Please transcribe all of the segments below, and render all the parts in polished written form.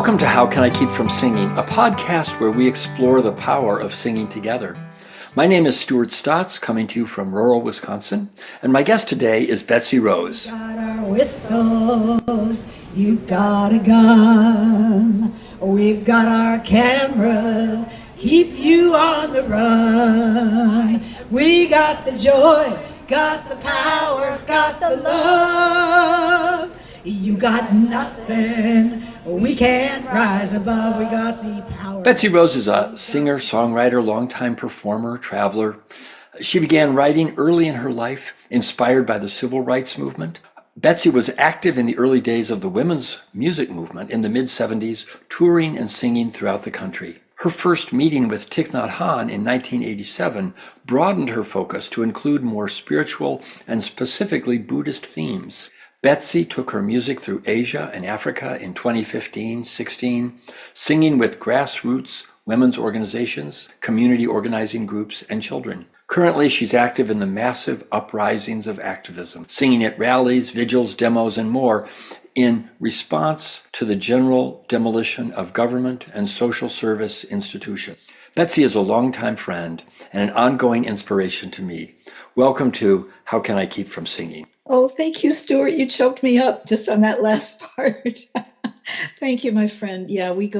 Welcome to How Can I Keep From Singing, a podcast where we explore the power of singing together. My name is Stuart Stotts, coming to you from rural Wisconsin, and my guest today is Betsy Rose. We've got our whistles, you've got a gun, we've got our cameras, keep you on the run. We got the joy, got the power, got the love. You got nothing we can't rise above. We got the power. Betsy Rose is a singer, songwriter, longtime performer, traveler. She began writing early in her life, inspired by the civil rights movement. Betsy was active in the early days of the women's music movement in the mid-70s, touring and singing throughout the country. Her first meeting with Thich Nhat Hanh in 1987 broadened her focus to include more spiritual and specifically Buddhist themes. Betsy took her music through Asia and Africa in 2015-16, singing with grassroots women's organizations, community organizing groups, and children. Currently, she's active in the massive uprisings of activism, singing at rallies, vigils, demos, and more in response to the general demolition of government and social service institutions. Betsy is a longtime friend and an ongoing inspiration to me. Welcome to How Can I Keep From Singing? Oh, thank you, Stuart. You choked me up just on that last part. Thank you, my friend. Yeah, we've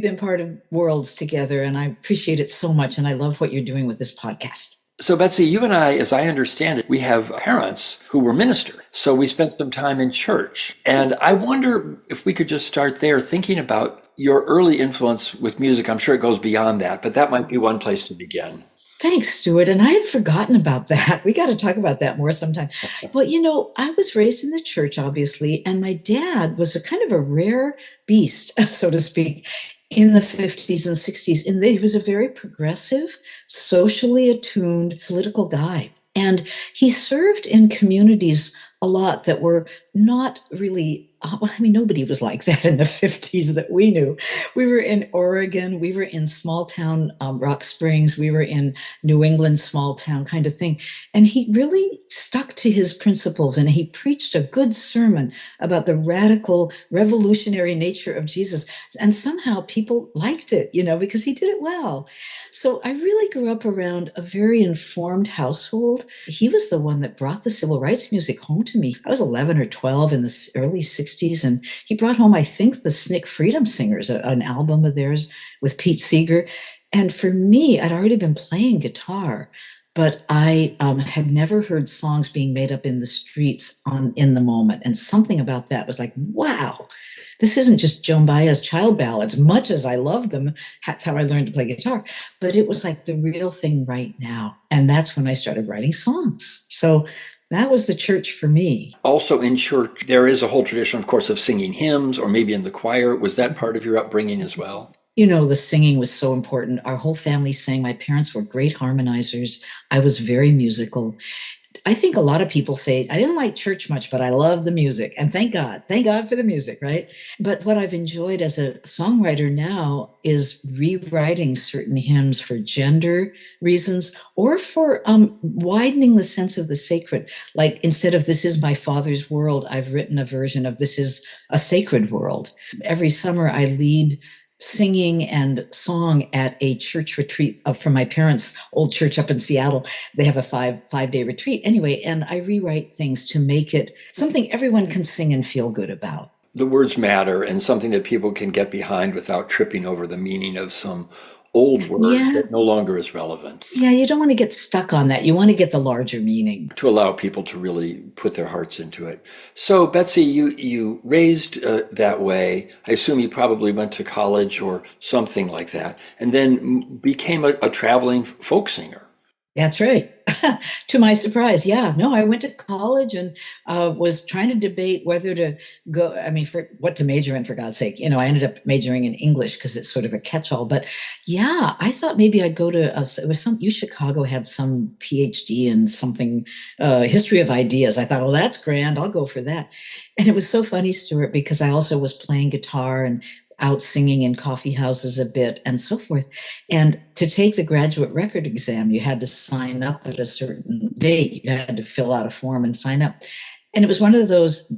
been part of worlds together, and I appreciate it so much. And I love what you're doing with this podcast. So Betsy, you and I, as I understand it, we have parents who were ministers. So we spent some time in church. And I wonder if we could just start there thinking about your early influence with music. I'm sure it goes beyond that, but that might be one place to begin. Thanks, Stuart. And I had forgotten about that. We got to talk about that more sometime. Well, I was raised in the church, obviously, and my dad was a kind of a rare beast, so to speak, in the 50s and 60s. And he was a very progressive, socially attuned political guy. And he served in communities a lot that were not really, nobody was like that in the 50s that we knew. We were in Oregon, we were in small town Rock Springs, we were in New England, small town kind of thing. And he really stuck to his principles, and he preached a good sermon about the radical, revolutionary nature of Jesus. And somehow people liked it, because he did it well. So I really grew up around a very informed household. He was the one that brought the civil rights music home to me. I was 11 or 12 in the early 60s, and he brought home, I think, the SNCC Freedom Singers, an album of theirs with Pete Seeger. And for me, I'd already been playing guitar, but I had never heard songs being made up in the streets in the moment. And something about that was like, wow, this isn't just Joan Baez's child ballads. Much as I love them, that's how I learned to play guitar. But it was like the real thing right now. And that's when I started writing songs. So that was the church for me. Also in church, there is a whole tradition, of course, of singing hymns or maybe in the choir. Was that part of your upbringing as well? The singing was so important. Our whole family sang. My parents were great harmonizers. I was very musical. I think a lot of people say, I didn't like church much, but I love the music. And thank God for the music, right? But what I've enjoyed as a songwriter now is rewriting certain hymns for gender reasons or for widening the sense of the sacred. Like instead of "This is my Father's world," I've written a version of "This is a sacred world." Every summer I lead singing and song at a church retreat from my parents' old church up in Seattle. They have a five-day retreat anyway, and I rewrite things to make it something everyone can sing and feel good about. The words matter, and something that people can get behind without tripping over the meaning of some old word that no longer is relevant. Yeah, you don't want to get stuck on that. You want to get the larger meaning. To allow people to really put their hearts into it. So, Betsy, you raised that way. I assume you probably went to college or something like that, and then became a traveling folk singer. That's right. To my surprise. Yeah, no, I went to college and was trying to debate whether to go, for what to major in, for God's sake. I ended up majoring in English because it's sort of a catch-all. But yeah, I thought maybe I'd go to, it was Chicago had some PhD in something, history of ideas. I thought, oh, that's grand. I'll go for that. And it was so funny, Stuart, because I also was playing guitar and out singing in coffee houses a bit and so forth. And to take the graduate record exam, you had to sign up at a certain date. You had to fill out a form and sign up. And it was one of those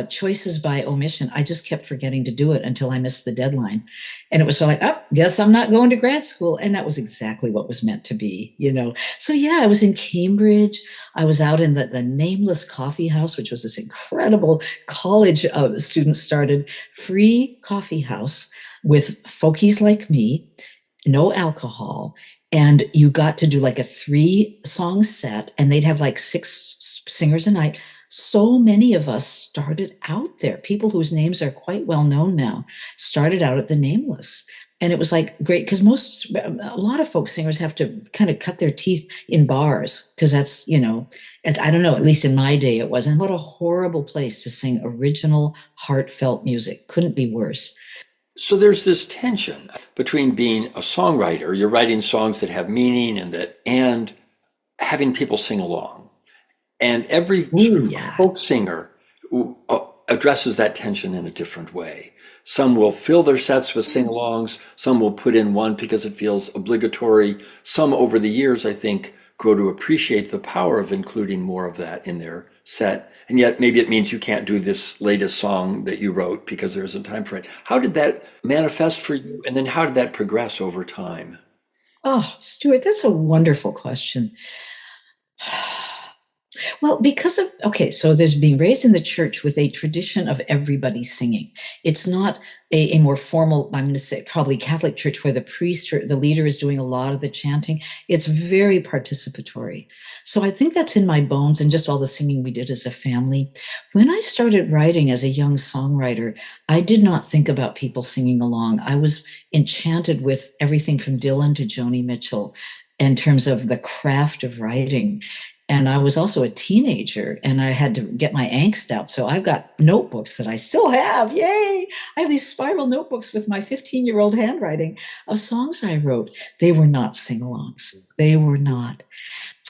choices by omission. I just kept forgetting to do it until I missed the deadline. And it was sort of like, oh, guess I'm not going to grad school. And that was exactly what was meant to be, you know. So yeah, I was in Cambridge. I was out in the Nameless Coffee House, which was this incredible college students started free coffee house with folkies like me, no alcohol. And you got to do like a 3-song set, and they'd have like 6 singers a night. So many of us started out there. People whose names are quite well known now started out at the Nameless. And it was like great because a lot of folk singers have to kind of cut their teeth in bars because that's, you know, I don't know, at least in my day it was. And what a horrible place to sing original, heartfelt music. Couldn't be worse. So there's this tension between being a songwriter, you're writing songs that have meaning and having people sing along. And every sort Ooh, of yeah. folk singer addresses that tension in a different way. Some will fill their sets with sing-alongs, some will put in one because it feels obligatory. Some over the years, I think, grow to appreciate the power of including more of that in their set. And yet maybe it means you can't do this latest song that you wrote because there isn't time for it. How did that manifest for you? And then how did that progress over time? Oh, Stuart, that's a wonderful question. Well, because of, okay, so there's being raised in the church with a tradition of everybody singing. It's not a more formal, I'm going to say probably Catholic church where the priest or the leader is doing a lot of the chanting. It's very participatory. So I think that's in my bones and just all the singing we did as a family. When I started writing as a young songwriter, I did not think about people singing along. I was enchanted with everything from Dylan to Joni Mitchell in terms of the craft of writing. And I was also a teenager and I had to get my angst out. So I've got notebooks that I still have. Yay! I have these spiral notebooks with my 15-year-old handwriting of songs I wrote. They were not sing alongs. They were not.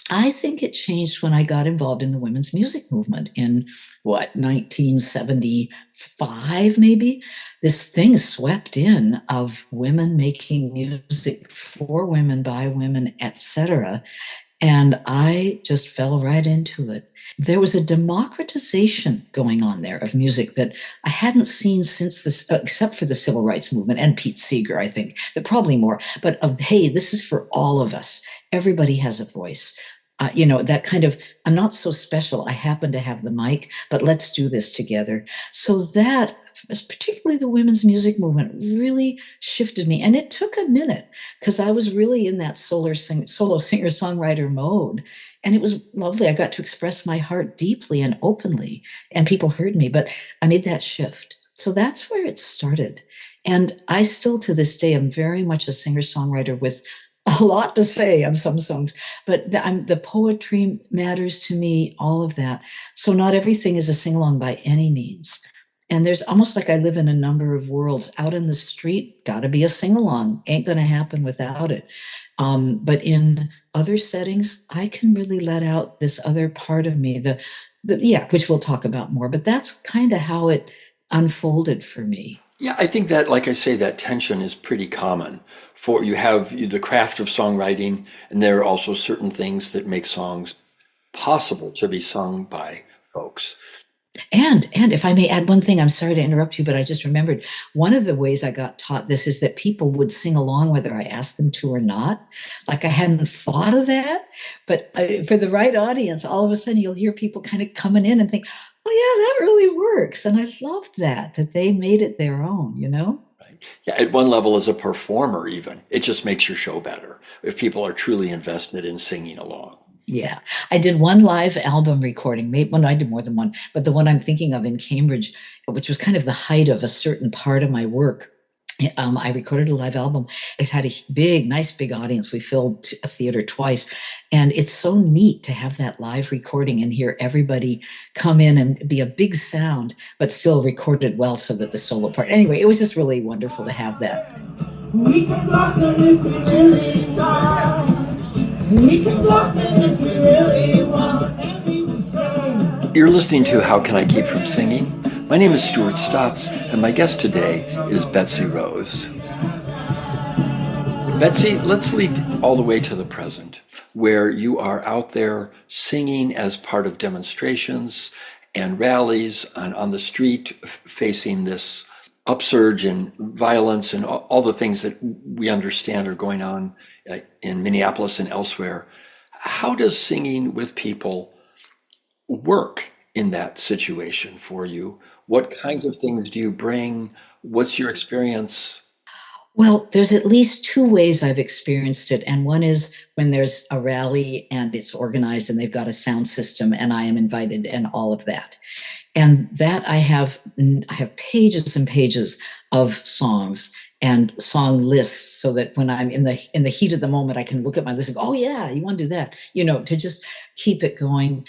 I think it changed when I got involved in the women's music movement in 1975, maybe. This thing swept in of women making music for women, by women, etc. And I just fell right into it. There was a democratization going on there of music that I hadn't seen since this, except for the civil rights movement and Pete Seeger, I think, but probably more. But hey, this is for all of us. Everybody has a voice. You know, that kind of, I'm not so special. I happen to have the mic, but let's do this together. So that, particularly the women's music movement, really shifted me. And it took a minute because I was really in that solo singer-songwriter mode. And it was lovely. I got to express my heart deeply and openly, and people heard me, but I made that shift. So that's where it started. And I still, to this day, am very much a singer-songwriter with a lot to say on some songs, but the poetry matters to me, all of that. So not everything is a sing-along by any means. And there's almost like I live in a number of worlds. Out in the street, got to be a sing-along. Ain't going to happen without it. But in other settings, I can really let out this other part of me, yeah, which we'll talk about more. But that's kind of how it unfolded for me. Yeah, I think that, like I say, that tension is pretty common. For you have the craft of songwriting, and there are also certain things that make songs possible to be sung by folks. And if I may add one thing, I'm sorry to interrupt you, but I just remembered one of the ways I got taught this is that people would sing along whether I asked them to or not. Like I hadn't thought of that, but for the right audience, all of a sudden you'll hear people kind of coming in and think, "Oh yeah, that really works," and I loved that they made it their own. You know. Right? Yeah, at one level, as a performer, even it just makes your show better if people are truly invested in singing along. Yeah, I did one live album recording. Maybe, well, no, I did more than one, but the one I'm thinking of in Cambridge, which was kind of the height of a certain part of my work. I recorded a live album. It had a big, nice, big audience. We filled a theater twice. And it's so neat to have that live recording and hear everybody come in and be a big sound, but still recorded well so that the solo part. Anyway, it was just really wonderful to have that. We can block them if we really want. We can block them if we really want. You're listening to How Can I Keep From Singing? My name is Stuart Stotts, and my guest today is Betsy Rose. Betsy, let's leap all the way to the present, where you are out there singing as part of demonstrations and rallies on the street facing this upsurge in violence and all the things that we understand are going on in Minneapolis and elsewhere. How does singing with people work in that situation for you? What kinds of things do you bring? What's your experience? Well, there's at least two ways I've experienced it. And one is when there's a rally and it's organized and they've got a sound system and I am invited and all of that. And that I have pages and pages of songs and song lists so that when I'm in the heat of the moment, I can look at my list and go, oh yeah, you want to do that, to just keep it going.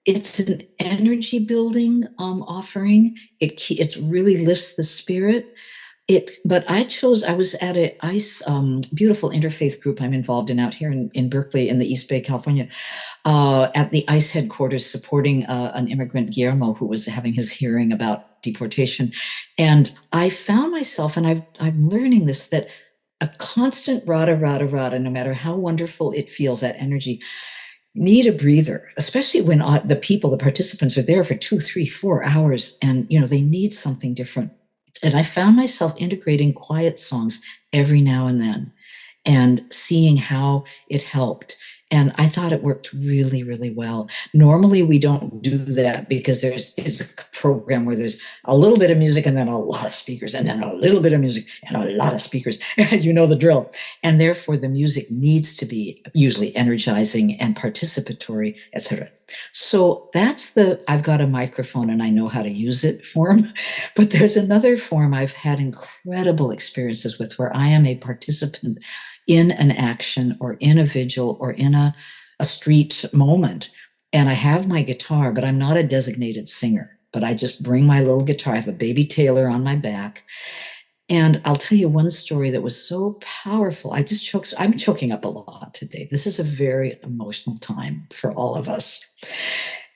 It's an energy building offering. It really lifts the spirit. But I was at a ICE, beautiful interfaith group I'm involved in out here in Berkeley in the East Bay, California, at the ICE headquarters supporting an immigrant, Guillermo, who was having his hearing about deportation. And I found myself, and I'm learning this, that a constant rada, rada, rada, no matter how wonderful it feels, that energy, need a breather, especially when the participants are there for 2, 3, 4 hours and, they need something different. And I found myself integrating quiet songs every now and then and seeing how it helped. And I thought it worked really, really well. Normally, we don't do that because it's a program where there's a little bit of music and then a lot of speakers, and then a little bit of music and a lot of speakers. You know the drill. And therefore, the music needs to be usually energizing and participatory, etc. So that's I've got a microphone and I know how to use it form. But there's another form I've had incredible experiences with where I am a participant in an action or in a vigil or in a street moment. And I have my guitar, but I'm not a designated singer. But I just bring my little guitar. I have a baby Taylor on my back. And I'll tell you one story that was so powerful. I'm choking up a lot today. This is a very emotional time for all of us.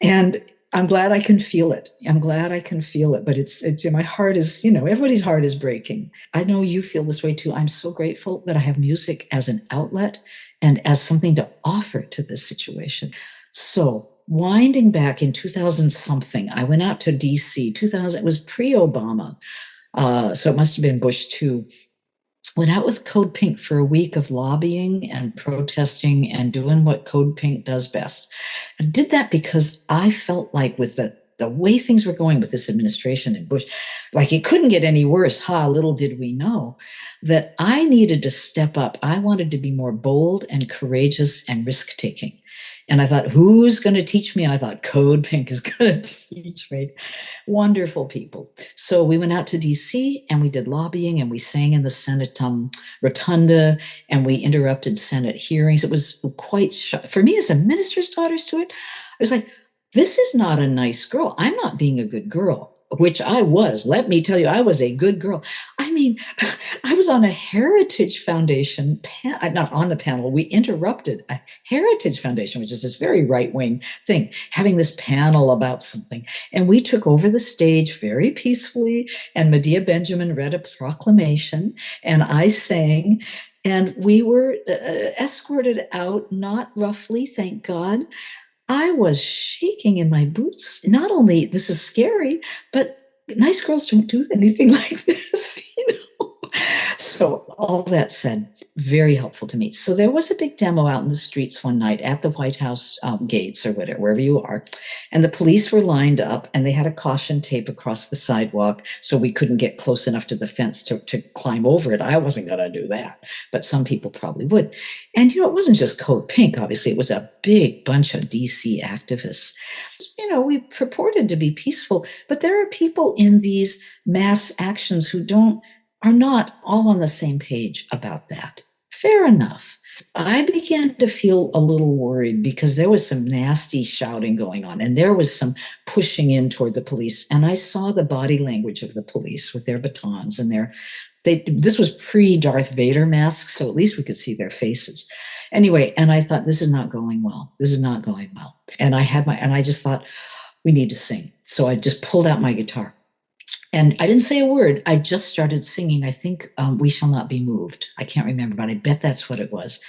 And I'm glad I can feel it. But it's my heart is, everybody's heart is breaking. I know you feel this way too. I'm so grateful that I have music as an outlet and as something to offer to this situation. So winding back in 2000 something, I went out to DC. 2000, it was pre-Obama. So it must have been Bush too. Went out with Code Pink for a week of lobbying and protesting and doing what Code Pink does best. I did that because I felt like with the way things were going with this administration and Bush, like it couldn't get any worse. Little did we know that I needed to step up. I wanted to be more bold and courageous and risk taking. And I thought, who's going to teach me? And I thought, Code Pink is going to teach me. Wonderful people. So we went out to DC and we did lobbying and we sang in the Senate rotunda and we interrupted Senate hearings. It was quite for me as a minister's daughter, Stuart. I was like, this is not a nice girl. I'm not being a good girl, which I was. Let me tell you, I was a good girl. I mean, I was on a Heritage Foundation, not on the panel. We interrupted a Heritage Foundation, which is this very right-wing thing, having this panel about something. And we took over the stage very peacefully, and Medea Benjamin read a proclamation, and I sang, and we were escorted out, not roughly, thank God. I was shaking in my boots. Not only this is scary, but nice girls don't do anything like this, So all that said, very helpful to me. So there was a big demo out in the streets one night at the White House gates or whatever, wherever you are. And the police were lined up and they had a caution tape across the sidewalk so we couldn't get close enough to the fence to climb over it. I wasn't going to do that, but some people probably would. And, it wasn't just Code Pink. Obviously, it was a big bunch of DC activists. We purported to be peaceful, but there are people in these mass actions who are not all on the same page about that. Fair enough. I began to feel a little worried because there was some nasty shouting going on and there was some pushing in toward the police. And I saw the body language of the police with their batons and this was pre-Darth Vader masks, so at least we could see their faces. Anyway, and I thought, this is not going well. This is not going well. And I just thought, we need to sing. So I just pulled out my guitar. And I didn't say a word. I just started singing. I think We Shall Not Be Moved. I can't remember, but I bet that's what it was.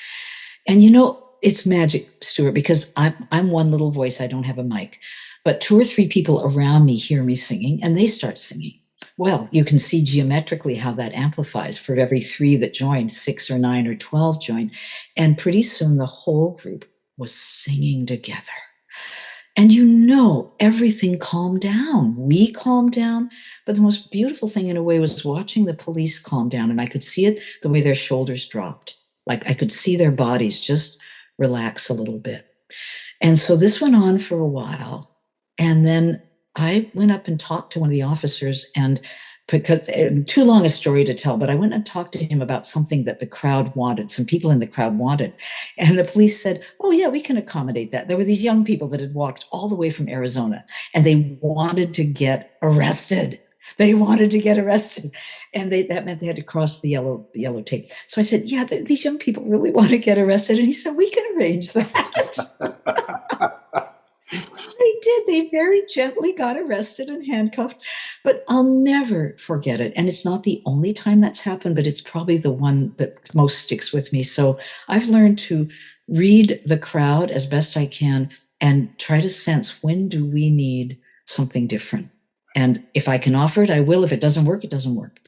And it's magic, Stuart, because I'm one little voice. I don't have a mic, but two or three people around me hear me singing and they start singing. Well, you can see geometrically how that amplifies. For every three that joined, six or nine or 12 joined. And pretty soon the whole group was singing together. And everything calmed down. We calmed down. But the most beautiful thing, in a way, was watching the police calm down. And I could see it the way their shoulders dropped. Like I could see their bodies just relax a little bit. And so this went on for a while. And then I went up and talked to one of the officers, and because too long a story to tell, but I went and talked to him about something that the crowd wanted, some people in the crowd wanted. And the police said, "Oh, yeah, we can accommodate that." There were these young people that had walked all the way from Arizona and they wanted to get arrested. They wanted to get arrested. And that meant they had to cross the yellow tape. So I said, "Yeah, these young people really want to get arrested." And he said, "We can arrange that." They did. They very gently got arrested and handcuffed. But I'll never forget it. And it's not the only time that's happened, but it's probably the one that most sticks with me. So I've learned to read the crowd as best I can and try to sense, when do we need something different? And if I can offer it, I will. If it doesn't work, it doesn't work.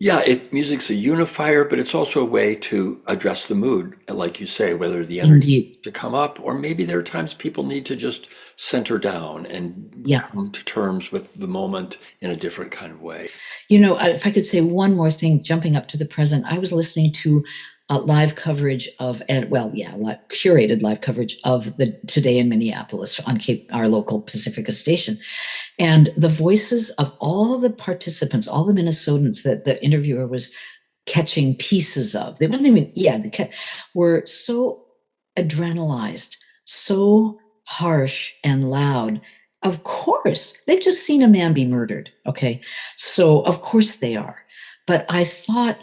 Yeah, music's a unifier, but it's also a way to address the mood, like you say, whether the energy Indeed. to come up, or maybe there are times people need to just center down and Yeah. come to terms with the moment in a different kind of way. If I could say one more thing, jumping up to the present, I was listening to live coverage of, curated live coverage of the Today in Minneapolis on our local Pacifica station. And the voices of all the participants, all the Minnesotans that the interviewer was catching pieces of, they weren't even, were so adrenalized, so harsh and loud. Of course, they've just seen a man be murdered. Okay. So, of course they are. But I thought,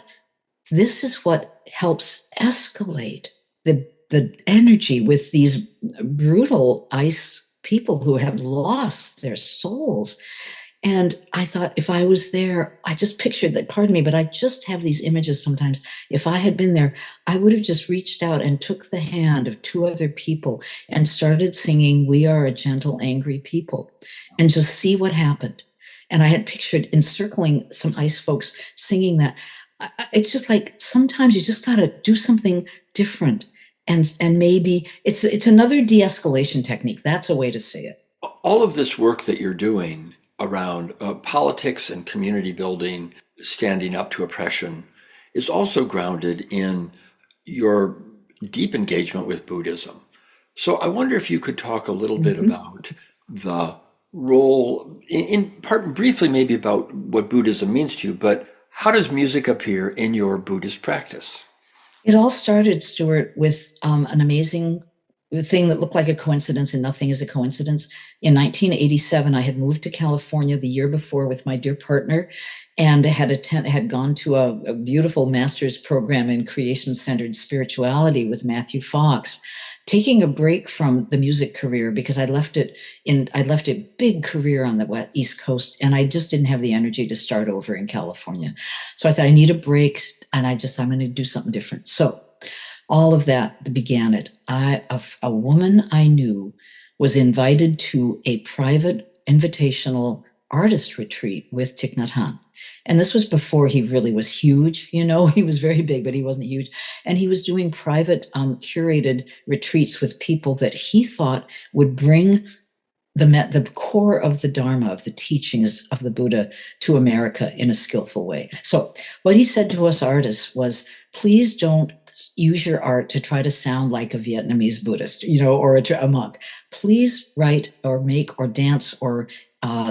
this is what helps escalate the energy with these brutal ICE people who have lost their souls. And I thought, if I was there, I just pictured that, pardon me, but I just have these images sometimes. If I had been there, I would have just reached out and took the hand of two other people and started singing, "We Are a Gentle, Angry People," and just see what happened. And I had pictured encircling some ICE folks singing that. It's just like, sometimes you just got to do something different. And maybe it's another de-escalation technique. That's a way to say it. All of this work that you're doing around politics and community building, standing up to oppression, is also grounded in your deep engagement with Buddhism. So I wonder if you could talk a little bit Mhm. about the role, in part, briefly maybe about what Buddhism means to you, but how does music appear in your Buddhist practice? It all started, Stuart, with an amazing thing that looked like a coincidence, and nothing is a coincidence. In 1987, I had moved to California the year before with my dear partner, and had gone to a beautiful master's program in creation-centered spirituality with Matthew Fox, taking a break from the music career because I'd left a big career on the East Coast, and I just didn't have the energy to start over in California. So I thought, I need a break, and I'm going to do something different. So all of that began it. A woman I knew was invited to a private invitational artist retreat with Thich Nhat Hanh. And this was before he really was huge. He was very big, but he wasn't huge. And he was doing private, curated retreats with people that he thought would bring the core of the Dharma, of the teachings of the Buddha, to America in a skillful way. So what he said to us artists was, please don't use your art to try to sound like a Vietnamese Buddhist, or a monk. Please write or make or dance or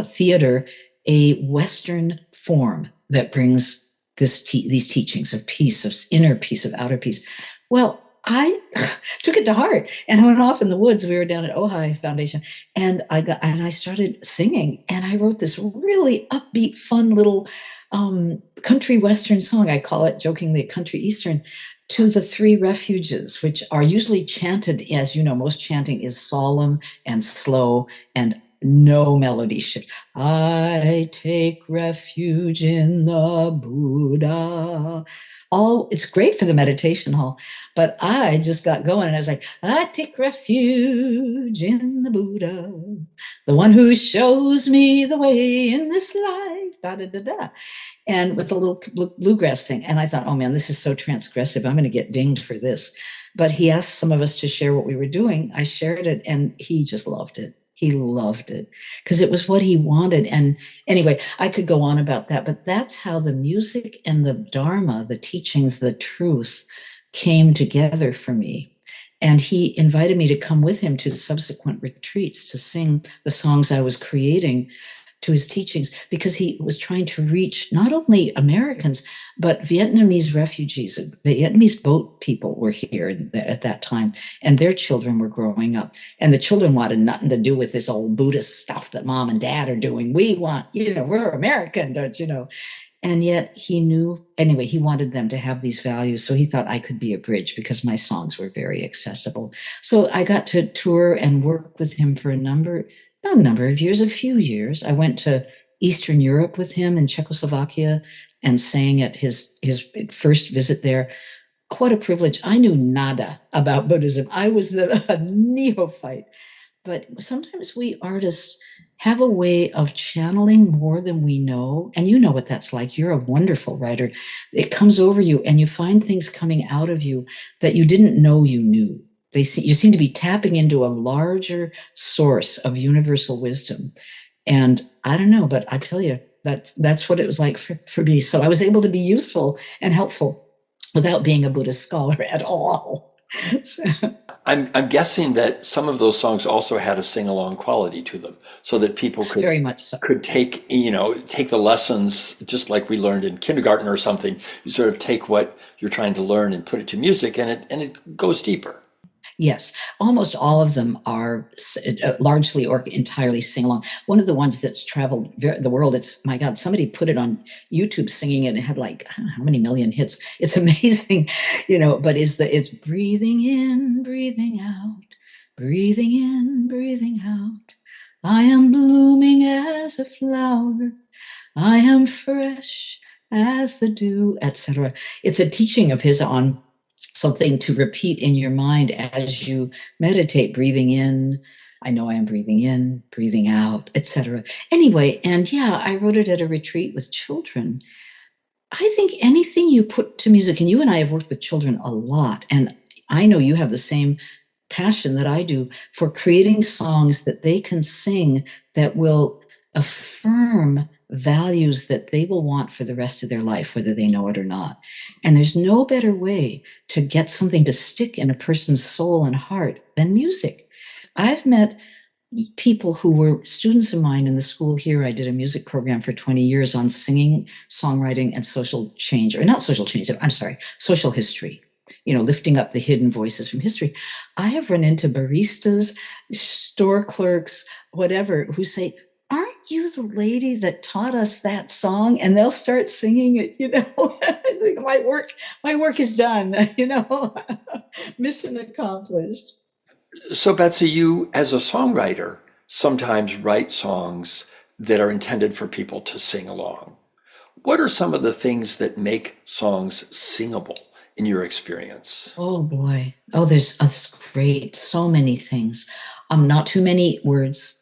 theater a Western form that brings these teachings of peace, of inner peace, of outer peace. Well, I took it to heart, and I went off in the woods. We were down at Ojai Foundation, and I started singing, and I wrote this really upbeat, fun little country Western song. I call it jokingly country Eastern, to the three refuges, which are usually chanted. As you know, most chanting is solemn and slow and no melody shift. I take refuge in the Buddha. all, it's great for the meditation hall. But I just got going and I was like, I take refuge in the Buddha, the one who shows me the way in this life, da da da da. And with the little bluegrass thing. And I thought, oh man, this is so transgressive. I'm going to get dinged for this. But he asked some of us to share what we were doing. I shared it and he just loved it. He loved it because it was what he wanted. And anyway, I could go on about that, but that's how the music and the Dharma, the teachings, the truth came together for me. And he invited me to come with him to subsequent retreats to sing the songs I was creating to his teachings, because he was trying to reach not only Americans, but Vietnamese refugees. Vietnamese boat people were here at that time, and their children were growing up. And the children wanted nothing to do with this old Buddhist stuff that mom and dad are doing. We want, we're American, don't you know? And yet he knew, anyway, he wanted them to have these values. So he thought I could be a bridge because my songs were very accessible. So I got to tour and work with him for not a number of years, a few years. I went to Eastern Europe with him in Czechoslovakia and sang at his first visit there. What a privilege. I knew nada about Buddhism. I was a neophyte. But sometimes we artists have a way of channeling more than we know. And you know what that's like. You're a wonderful writer. It comes over you and you find things coming out of you that you didn't know you knew. You seem to be tapping into a larger source of universal wisdom. And I don't know, but I tell you, that's what it was like for me. So I was able to be useful and helpful without being a Buddhist scholar at all. So. I'm guessing that some of those songs also had a sing-along quality to them, so that people could very much so. Could take the lessons just like we learned in kindergarten or something. You sort of take what you're trying to learn and put it to music, and it goes deeper. Yes, almost all of them are largely or entirely sing along. One of the ones that's traveled the world, it's, my God, somebody put it on YouTube singing it and it had like, I don't know how many million hits. It's amazing, but it's breathing in, breathing out, breathing in, breathing out. I am blooming as a flower. I am fresh as the dew, etc. It's a teaching of his on something to repeat in your mind as you meditate, breathing in. I know I am breathing in, breathing out, etc. Anyway, and yeah, I wrote it at a retreat with children. I think anything you put to music, and you and I have worked with children a lot, and I know you have the same passion that I do for creating songs that they can sing that will affirm values that they will want for the rest of their life, whether they know it or not. And there's no better way to get something to stick in a person's soul and heart than music. I've met people who were students of mine in the school here. I did a music program for 20 years on singing, songwriting, and social change, or not social change, I'm sorry, social history. Lifting up the hidden voices from history. I have run into baristas, store clerks, whatever, who say, aren't you the lady that taught us that song? And they'll start singing it, my work is done, mission accomplished. So Betsy, you as a songwriter sometimes write songs that are intended for people to sing along. What are some of the things that make songs singable in your experience? Oh boy. Oh, that's great. So many things. Not too many words,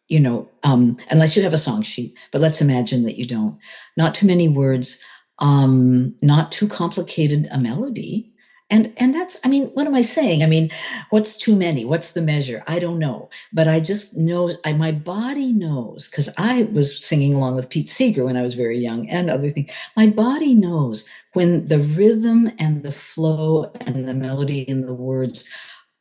unless you have a song sheet, but let's imagine that you don't. Not too many words, not too complicated a melody. And that's, what am I saying? What's too many? What's the measure? I don't know. But I just know, my body knows, because I was singing along with Pete Seeger when I was very young and other things. My body knows when the rhythm and the flow and the melody and the words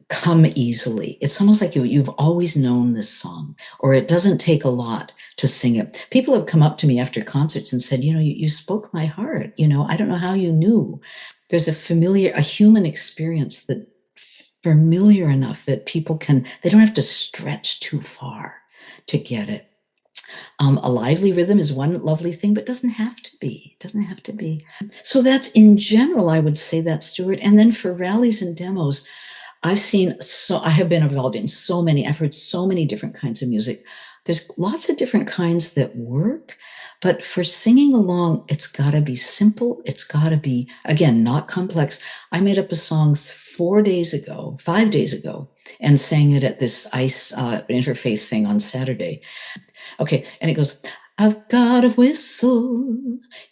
come easily. It's almost like you've always known this song, or it doesn't take a lot to sing it. People have come up to me after concerts and said, you spoke my heart. I don't know how you knew. There's a human experience that familiar enough that they don't have to stretch too far to get it. A lively rhythm is one lovely thing, but doesn't have to be. It doesn't have to be. So that's in general, I would say that, Stuart. And then for rallies and demos, I have been involved in so many, I've heard so many different kinds of music. There's lots of different kinds that work, but for singing along, it's got to be simple. It's got to be, again, not complex. I made up a song 5 days ago, and sang it at this ICE interfaith thing on Saturday. Okay, and it goes, I've got a whistle,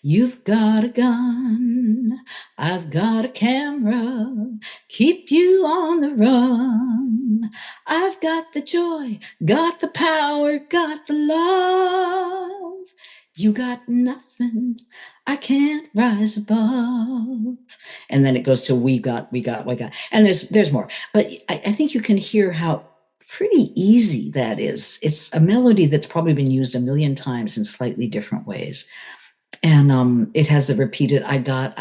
you've got a gun, I've got a camera, keep you on the run. I've got the joy, got the power, got the love. You got nothing, I can't rise above. And then it goes to we got, and there's more. But I think you can hear how pretty easy that is. It's a melody that's probably been used a million times in slightly different ways. And it has the repeated I got.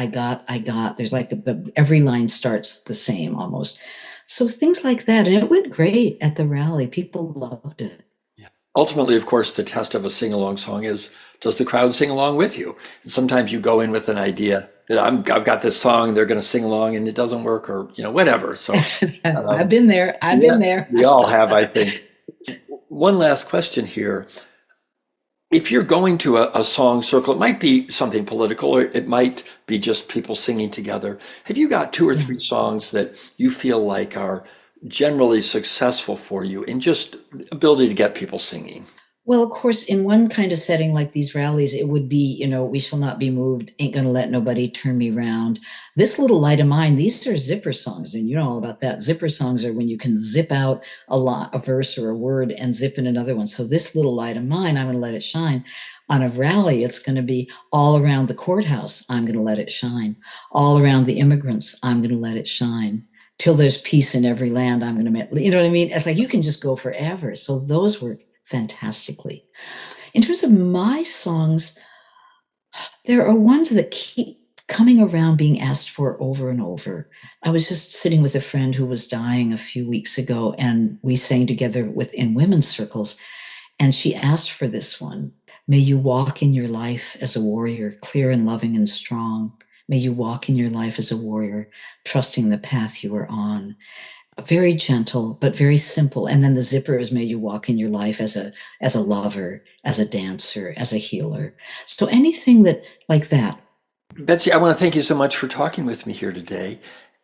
There's like every line starts the same almost. So things like that. And it went great at the rally. People loved it. Yeah. Ultimately, of course, the test of a sing-along song is, does the crowd sing along with you? And sometimes you go in with an idea that I've got this song, they're going to sing along, and it doesn't work, or whatever. So I've been there. I've been there. We all have, I think. One last question here. If you're going to a song circle, it might be something political, or it might be just people singing together. Have you got two or three songs that you feel like are generally successful for you in just ability to get people singing? Well, of course, in one kind of setting like these rallies, it would be, we shall not be moved, ain't gonna let nobody turn me round. This little light of mine, these are zipper songs, and you know all about that. Zipper songs are when you can zip out a verse or a word and zip in another one. So this little light of mine, I'm gonna let it shine. On a rally, it's gonna be all around the courthouse, I'm gonna let it shine. All around the immigrants, I'm gonna let it shine. Till there's peace in every land, I'm gonna, you know what I mean? It's like you can just go forever. So those were fantastically. In terms of my songs, there are ones that keep coming around being asked for over and over. I was just sitting with a friend who was dying a few weeks ago, and we sang together in women's circles, and she asked for this one. May you walk in your life as a warrior, clear and loving and strong. May you walk in your life as a warrior, trusting the path you are on. Very gentle, but very simple. And then the zipper is, may you walk in your life as a lover, as a dancer, as a healer. So anything that like that. Betsy, I want to thank you so much for talking with me here today.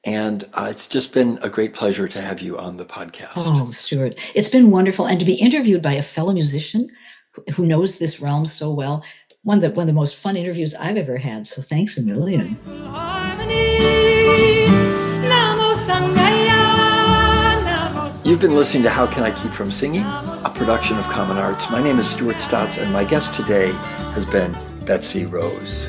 And it's just been a great pleasure to have you on the podcast. Oh, Stuart, it's been wonderful. And to be interviewed by a fellow musician who knows this realm so well, one of the most fun interviews I've ever had. So thanks a million. You've been listening to How Can I Keep From Singing, a production of Common Arts. My name is Stuart Stotts, and my guest today has been Betsy Rose.